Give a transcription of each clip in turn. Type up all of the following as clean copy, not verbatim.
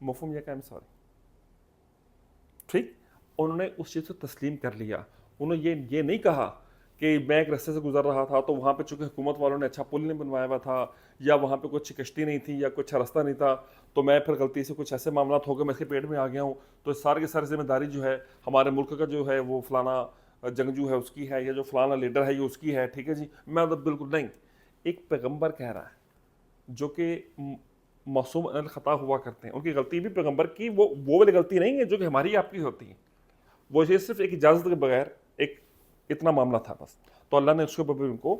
مفہوم یہ کہ I'm sorry. ٹھیک, انہوں نے اس چیز کو تسلیم کر لیا. انہوں نے یہ نہیں کہا کہ میں ایک رستے سے گزر رہا تھا تو وہاں پہ چونکہ حکومت والوں نے اچھا پل نہیں بنوایا ہوا تھا, یا وہاں پہ کوئی اچھی کشتی نہیں تھی, یا کوئی اچھا راستہ نہیں تھا, تو میں پھر غلطی سے کچھ ایسے معاملات ہو گئے میں اس کے پیٹ میں آ گیا ہوں, تو سارے کی ساری ذمہ داری جو ہے ہمارے ملک کا جو ہے وہ فلانا جنگجو ہے اس کی ہے, یا جو فلانا لیڈر ہے یہ اس کی ہے. ٹھیک ہے جی, میں تو بالکل نہیں. ایک پیغمبر کہہ رہا ہے جو کہ معصوم عن الخطا ہوا کرتے ہیں, ان کی غلطی بھی پیغمبر کی وہ والی غلطی نہیں ہے جو کہ ہماری آپ کی ہوتی ہے. وہ یہ صرف ایک اجازت کے بغیر ایک اتنا معاملہ تھا بس. تو اللہ نے اس کے اوپر ان کو,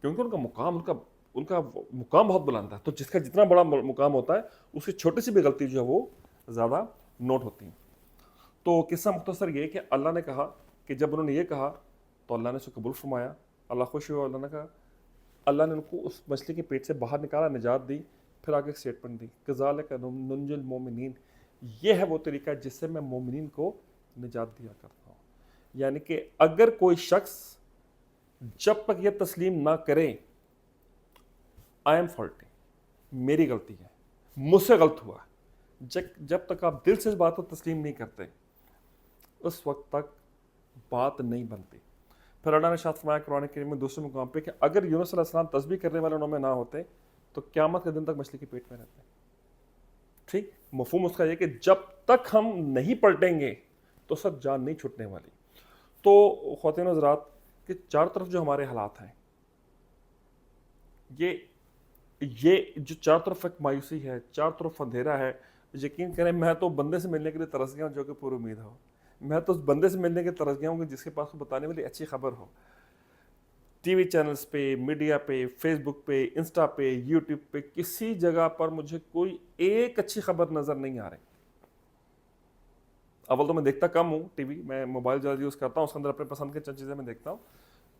کیونکہ ان کا مقام بہت بلند ہے, تو جس کا جتنا بڑا مقام ہوتا ہے اس کی چھوٹی سی بھی غلطی جو ہے وہ زیادہ نوٹ ہوتی ہے. تو قصہ مختصر یہ کہ اللہ نے کہا کہ جب انہوں نے یہ کہا تو اللہ نے اس کو قبول فرمایا, اللہ خوش ہوا. اللہ نے کہا, اللہ نے ان کو اس مچھلی کے پیٹ سے باہر نکالا, نجات دی. پھر آگے ایک اسٹیٹمنٹ دی, کذالک ننجی المومنین, یہ ہے وہ طریقہ جس سے میں مومنین کو نجات دیا کرتا ہوں. یعنی کہ اگر کوئی شخص جب تک یہ تسلیم نہ کرے آئی ایم فالٹی, میری غلطی ہے, مجھ سے غلط ہوا, جب تک آپ دل سے اس بات کو تسلیم نہیں کرتے اس وقت تک بات نہیں بنتی. پھر اللہ نے ارشاد فرمایا قرآن کریم میں دوسرے مقام پہ کہ اگر یونس علیہ السلام تسبیح کرنے والے انہوں میں نہ ہوتے تو قیامت کے دن تک مچھلی کے پیٹ میں رہتے. ٹھیک, مفہوم اس کا یہ کہ جب تک ہم نہیں پلٹیں گے تو سب جان نہیں چھوٹنے والی. تو خواتین و حضرات کہ چار طرف جو ہمارے حالات ہیں, یہ جو چار طرف ایک مایوسی ہے, چار طرف اندھیرا ہے, یقین کریں میں تو بندے سے ملنے کے لیے ترس گیا ہوں جو کہ پر امید ہو. میں تو اس بندے سے ملنے کے ترس گیا ہوں کہ جس کے پاس کو بتانے والی اچھی خبر ہو. ٹی وی چینلز پہ, میڈیا پہ, فیس بک پہ, انسٹا پہ, یوٹیوب پہ, کسی جگہ پر مجھے کوئی ایک اچھی خبر نظر نہیں آ رہی. اول تو میں دیکھتا کم ہوں ٹی وی, میں موبائل زیادہ یوز کرتا ہوں, اس کے اندر اپنے پسند کی چند چیزیں میں دیکھتا ہوں.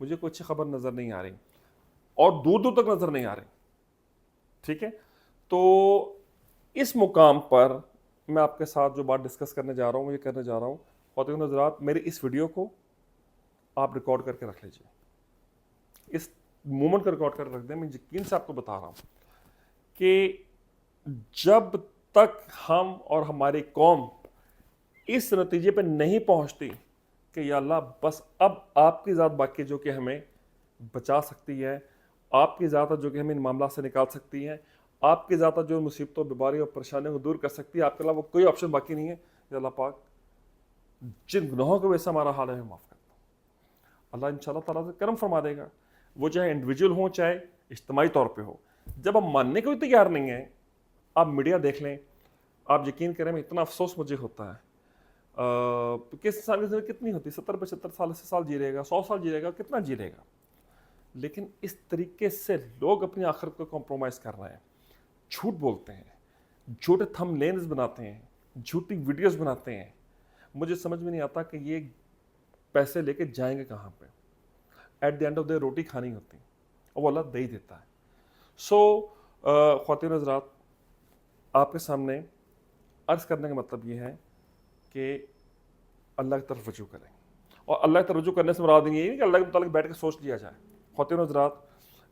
مجھے کوئی اچھی خبر نظر نہیں آ رہی اور دور دور تک نظر نہیں آ رہی. ٹھیک ہے, تو اس مقام پر میں آپ کے ساتھ جو بات ڈسکس کرنے جا رہا ہوں, یہ کرنے جا رہا ہوں. خواتین حضرات, میری اس ویڈیو کو آپ ریکارڈ کر کے رکھ لیجیے, اس مومنٹ کو ریکارڈ کر رکھ دیں. میں یقین سے آپ کو بتا رہا ہوں کہ جب تک ہم اور ہماری قوم اس نتیجے پہ نہیں پہنچتی کہ یا اللہ بس اب آپ کی ذات باقی جو کہ ہمیں بچا سکتی ہے, آپ کی ذات جو کہ ہمیں ان معاملات سے نکال سکتی ہے, آپ کی ذات جو مصیبتوں, بیماریوں اور پریشانیوں کو دور کر سکتی ہے, آپ کے علاوہ کوئی آپشن باقی نہیں ہے. یا اللہ پاک جن گناہوں کے وجہ سے ہمارا حال ہے معاف کرتا ہوں. اللہ انشاءاللہ تعالیٰ سے کرم فرما دے گا, وہ چاہے انڈیویجول ہوں چاہے اجتماعی طور پہ ہو. جب ہم ماننے کو بھی تیار نہیں ہیں, آپ میڈیا دیکھ لیں, آپ یقین کریں میں اتنا افسوس مجھے ہوتا ہے. کس سال کی زندگی کتنی ہوتی ہے, 70-75 سال, 80 سال جی رہے گا, 100 سال جی رہے گا, کتنا جی رہے گا. لیکن اس طریقے سے لوگ اپنی آخرت کو کمپرومائز کر رہے ہیں, جھوٹ بولتے ہیں, جھوٹے تھم لینز بناتے ہیں, جھوٹی ویڈیوز بناتے ہیں. مجھے سمجھ میں نہیں آتا کہ یہ پیسے لے کے جائیں گے کہاں پہ. At the end of the روٹی کھانی ہوتی ہے اور وہ اللہ دے ہی دیتا ہے. سو خواتین حضرات, آپ کے سامنے عرض کرنے کا مطلب یہ ہے کہ اللہ کی طرف رجوع کریں. اور اللہ کی طرف رجوع کرنے سے مراد یہ نہیں کہ اللہ کے متعلق بیٹھ کے سوچ لیا جائے. خواتین حضرات,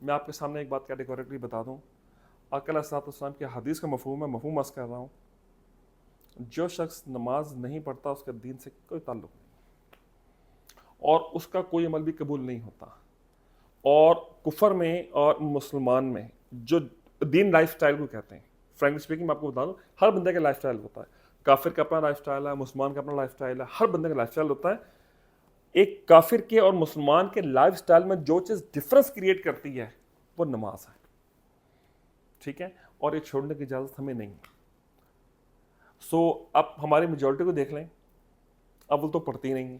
میں آپ کے سامنے ایک بات کیٹیگوریکلی بتا دوں. آقا علیہ السلام کی حدیث کا مفہوم ہے, مفہوم عرض کر رہا ہوں. جو شخص نماز نہیں پڑھتا اس کا دین سے کوئی تعلق نہیں اور اس کا کوئی عمل بھی قبول نہیں ہوتا. اور کفر میں اور مسلمان میں جو دین لائف سٹائل کو کہتے ہیں, فرینکلی اسپیکنگ میں آپ کو بتا دوں, ہر بندے کا لائف سٹائل ہوتا ہے. کافر کا اپنا لائف سٹائل ہے, مسلمان کا اپنا لائف سٹائل ہے, ہر بندے کا لائف سٹائل ہوتا ہے. ایک کافر کے اور مسلمان کے لائف سٹائل میں جو چیز ڈفرنس کریٹ کرتی ہے وہ نماز ہے. ٹھیک ہے, اور یہ چھوڑنے کی اجازت ہمیں نہیں ہے. سو اب ہماری میجورٹی کو دیکھ لیں, اب وہ تو پڑھتی نہیں ہیں,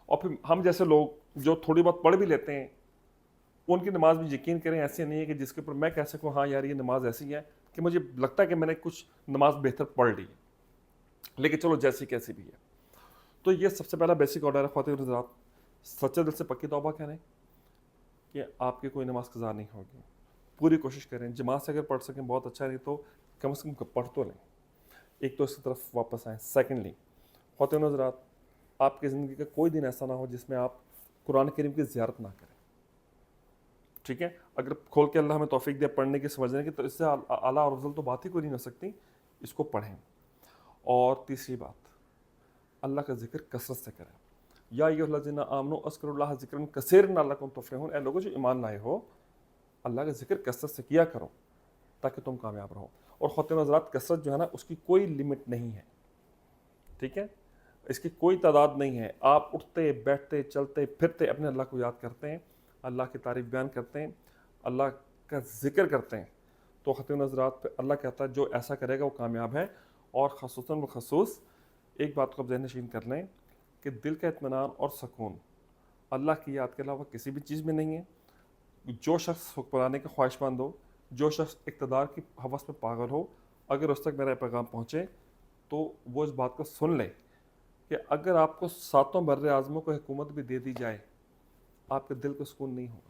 اور پھر ہم جیسے لوگ جو تھوڑی بہت پڑھ بھی لیتے ہیں ان کی نماز بھی یقین کریں ایسی نہیں ہے کہ جس کے اوپر میں کہہ سکوں ہاں یار یہ نماز ایسی ہے کہ مجھے لگتا ہے کہ میں نے کچھ نماز بہتر پڑھ لی ہے, لیکن چلو جیسی کیسی بھی ہے. تو یہ سب سے پہلا بیسک آرڈر ہے خواتین حضرات, سچے دل سے پکی توبہ کریں کہ آپ کی کوئی نماز قضا نہیں ہوگی. پوری کوشش کریں, جماعت سے اگر پڑھ سکیں بہت اچھا, نہیں تو کم سے کم پڑھ تو لیں. ایک تو اس کی طرف واپس آئیں. سیکنڈلی خواتین حضرات, آپ کی زندگی کا کوئی دن ایسا نہ ہو جس میں آپ قرآن کریم کی زیارت نہ کریں. ٹھیک ہے, اگر کھول کے اللہ ہمیں توفیق دے پڑھنے کی, سمجھنے کی, تو اس سے اعلیٰ اور افضل تو بات ہی کوئی نہیں ہو سکتی. اس کو پڑھیں. اور تیسری بات، اللہ کا ذکر کثرت سے کریں. یا ایھا الذین آمنوا اذکروا اللہ ذکرا کثیرا لعلکم تفلحون. اے لوگوں جو ایمان لائے ہو، اللہ کا ذکر کثرت سے کیا کرو تاکہ تم کامیاب رہو. اور خواتین و حضرات، کثرت جو ہے نا اس کی کوئی لمٹ نہیں ہے، ٹھیک ہے، اس کی کوئی تعداد نہیں ہے. آپ اٹھتے بیٹھتے چلتے پھرتے اپنے اللہ کو یاد کرتے ہیں، اللہ کی تعریف بیان کرتے ہیں، اللہ کا ذکر کرتے ہیں، تو خواتین و حضرات اللہ کہتا ہے جو ایسا کرے گا وہ کامیاب ہے. اور خصوصاً بخصوص ایک بات کو آپ ذہن نشین کر لیں کہ دل کا اطمینان اور سکون اللہ کی یاد کے علاوہ کسی بھی چیز میں نہیں ہے. جو شخص حکمرانی کا خواہش مند ہو، جو شخص اقتدار کی ہوس میں پاگل ہو، اگر اس تک میرا پیغام پہنچے تو وہ اس بات کو سن لے کہ اگر آپ کو 7 بر اعظموں کو حکومت بھی دے دی جائے، آپ کے دل کو سکون نہیں ہوگا.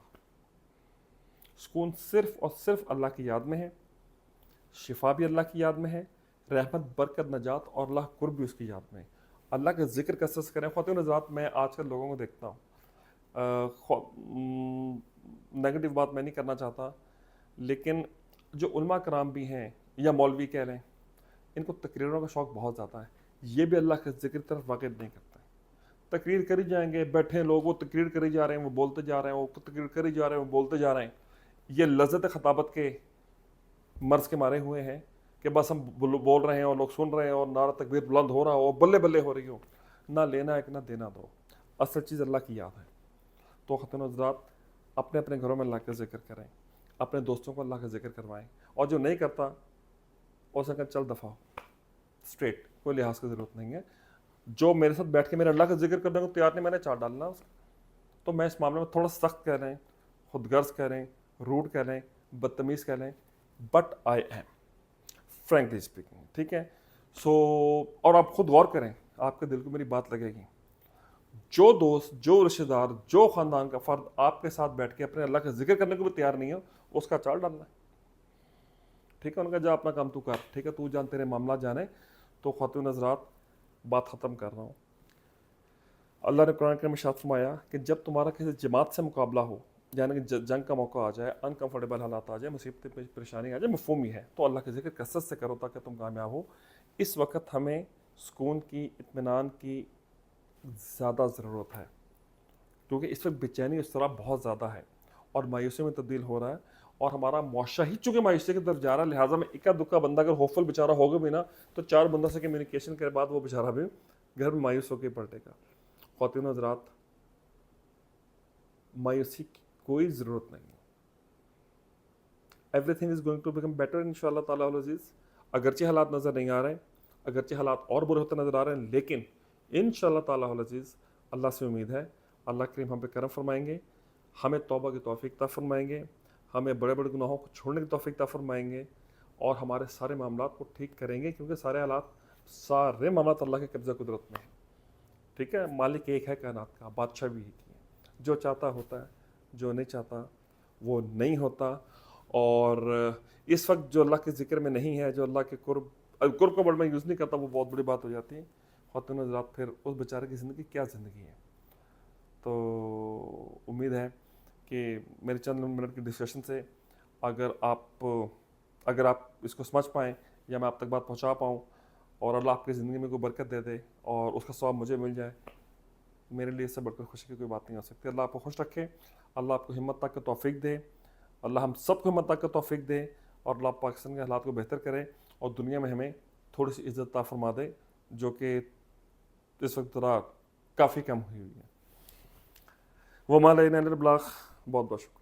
سکون صرف اور صرف اللہ کی یاد میں ہے، شفا بھی اللہ کی یاد میں ہے، رحمت برکت نجات اور اللہ قرب بھی اس کی یاد میں ہے. اللہ کا ذکر کثرت سے کریں. خواتین و حضرات، میں آج کل لوگوں کو دیکھتا ہوں، نیگیٹو بات میں نہیں کرنا چاہتا، لیکن جو علماء کرام بھی ہیں یا مولوی کہہ لیں، ان کو تقریروں کا شوق بہت زیادہ ہے. یہ بھی اللہ کے ذکر طرف واقف نہیں کرتے. تقریر کری جائیں گے، بیٹھے لوگ وہ تقریر کری جا رہے ہیں، وہ بولتے جا رہے ہیں، وہ تقریر کری جا رہے ہیں، وہ بولتے جا رہے ہیں. یہ لذت خطابت کے مرض کے مارے ہوئے ہیں کہ بس ہم بول رہے ہیں اور لوگ سن رہے ہیں اور نعرہ تکبیر بلند ہو رہا ہو اور بلے بلے ہو رہی ہو. نہ لینا ایک نہ دینا دو. اصل چیز اللہ کی یاد ہے. تو خواتین و حضرات، اپنے اپنے گھروں میں اللہ کا ذکر کریں، اپنے دوستوں کو اللہ کا ذکر کروائیں، اور جو نہیں کرتا اسے کہیں چل دفعہ اسٹریٹ، کوئی لحاظ کی ضرورت نہیں ہے. جو میرے ساتھ بیٹھ کے میرے اللہ کا ذکر کرنے کو تیار نہیں، میں نے چار ڈالنا اس کو. تو میں اس معاملے میں تھوڑا سخت کہہ لیں، خود غرض کہہ لیں، روڈ کہہ لیں، بدتمیز کہہ لیں، but I am frankly speaking, ٹھیک ہے. سو اور آپ خود غور کریں، آپ کے دل کو میری بات لگے گی. جو دوست، جو رشتہ دار، جو خاندان کا فرد آپ کے ساتھ بیٹھ کے اپنے اللہ کا ذکر کرنے کو بھی تیار نہیں ہو، اس کا چال ڈالنا ہے، ٹھیک ہے. ان کا جا اپنا کام تو کر، ٹھیک ہے، تو جان تیرے معاملات جانے. تو خواتین حضرات، بات ختم کر رہا ہوں. اللہ نے قرآن کریم میں ارشاد فرمایا کہ جب تمہارا کسی جماعت سے مقابلہ ہو، یعنی کہ جنگ کا موقع آ جائے، انکمفرٹیبل حالات آ جائے، مصیبتیں پریشانی آ جائے، مفہوم ہی ہے، تو اللہ کا ذکر کثرت سے کرو تاکہ تم کامیاب ہو. اس وقت ہمیں سکون کی، اطمینان کی زیادہ ضرورت ہے، کیونکہ اس وقت بے چینی اس طرح بہت زیادہ ہے اور مایوسی میں تبدیل ہو رہا ہے. اور ہمارا معاشرہ ہی چونکہ مایوسی کی طرف جا رہا ہے، لہٰذا میں اکا دکا بندہ اگر ہوپفل بیچارہ ہوگا بھی نا، تو 4 بندوں سے کمیونیکیشن کے بعد وہ بیچارہ بھی گھر میں مایوس ہو کے پلٹے گا. خواتین حضرات، مایوسی کی کوئی ضرورت نہیں. Everything is going to become better ان شاء اللہ تعالیٰ العزیز. اگرچہ حالات نظر نہیں آ رہے ہیں، اگرچہ حالات اور برے ہوتے نظر آ رہے ہیں، لیکن ان شاء اللہ تعالیٰ العزیز اللہ سے امید ہے اللہ کریم ہم پہ کرم فرمائیں گے، ہمیں توبہ کی توفیق عطا فرمائیں گے، ہمیں بڑے بڑے گناہوں کو چھوڑنے کی توفیق عطا فرمائیں گے، اور ہمارے سارے معاملات کو ٹھیک کریں گے، کیونکہ سارے معاملات اللہ کے قبضہ قدرت میں ہیں. ٹھیک ہے. مالک ایک ہے کائنات کا، بادشاہ بھی ایک ہی ہے. جو چاہتا ہوتا ہے، جو نہیں چاہتا وہ نہیں ہوتا. اور اس وقت جو اللہ کے ذکر میں نہیں ہے، جو اللہ کے قرب کا ورڈ میں یوز نہیں کرتا، وہ بہت بڑی بات ہو جاتی ہے. خواتین حضرات، پھر اس بیچارے کی زندگی کیا زندگی ہے. تو امید ہے کہ میرے چند منٹ کی ڈسکشن سے اگر آپ اس کو سمجھ پائیں یا میں آپ تک بات پہنچا پاؤں اور اللہ آپ کی زندگی میں کوئی برکت دے دے اور اس کا ثواب مجھے مل جائے، میرے لیے اس سے بڑھ کر خوشی کی کوئی بات نہیں ہو سکتی. اللہ آپ کو خوش رکھے، اللہ آپ کو ہمت تک کا توفیق دے، اللہ ہم سب کو ہمت تک کا توفیق دے، اور اللہ پاکستان کے حالات کو بہتر کرے اور دنیا میں ہمیں تھوڑی سی عزت عطا فرما دے، جو کہ اس وقت ذرا کافی کم ہوئی ہے. وہ مالینا البلاغ. بہت بہت شکریہ.